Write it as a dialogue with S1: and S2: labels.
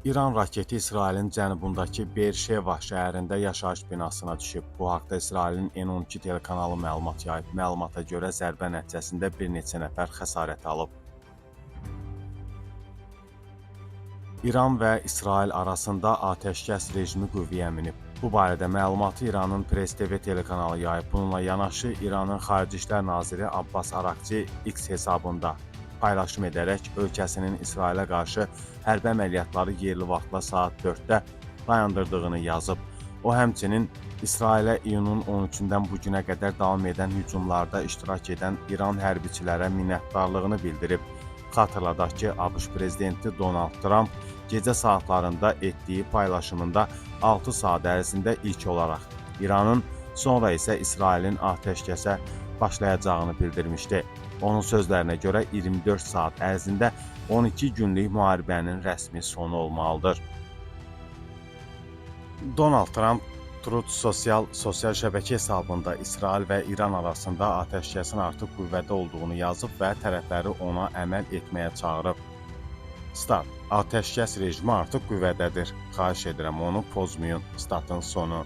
S1: İran raketi İsrailin cənubundakı Beer-Şeva şəhərində yaşayış binasına düşüb. Bu haqda İsrailin N12 telekanalı məlumat yayıb. Məlumata görə zərbə nəticəsində bir neçə nəfər xəsarət alıb. İran və İsrail arasında atəşkəs rejimi qüvvəyə minib. Bu barədə məlumatı İranın Press TV telekanalı yayıb. Bununla yanaşı İranın Xarici İşlər Naziri Abbas Arakçi X hesabında paylaşım edərək ölkəsinin İsrailə qarşı hərbi əməliyyatları yerli vaxtla saat 4-də dayandırdığını yazıb. O həmçinin İsrailə iyunun 13-dən bu günə qədər davam edən hücumlarda iştirak edən İran hərbiçilərə minnətdarlığını bildirib. Xatırladaq ki, ABŞ prezidenti Donald Trump gecə saatlarında etdiyi paylaşımında 6 saat ərzində ilk olaraq İranın, sonra isə İsrailin atəşkəsə başlayacağını bildirmişdi. Onun sözlərinə görə 24 saat ərzində 12 günlük müharibənin rəsmi sonu olmalıdır. Donald Trump Truth sosial şəbəkə hesabında İsrail və İran arasında atəşkəsin artıq qüvvədə olduğunu yazıb və tərəfləri ona əməl etməyə çağırıb. Stat: Atəşkəs rejimi artıq qüvvədədir. Xahiş edirəm onu pozmayın. Statın sonu.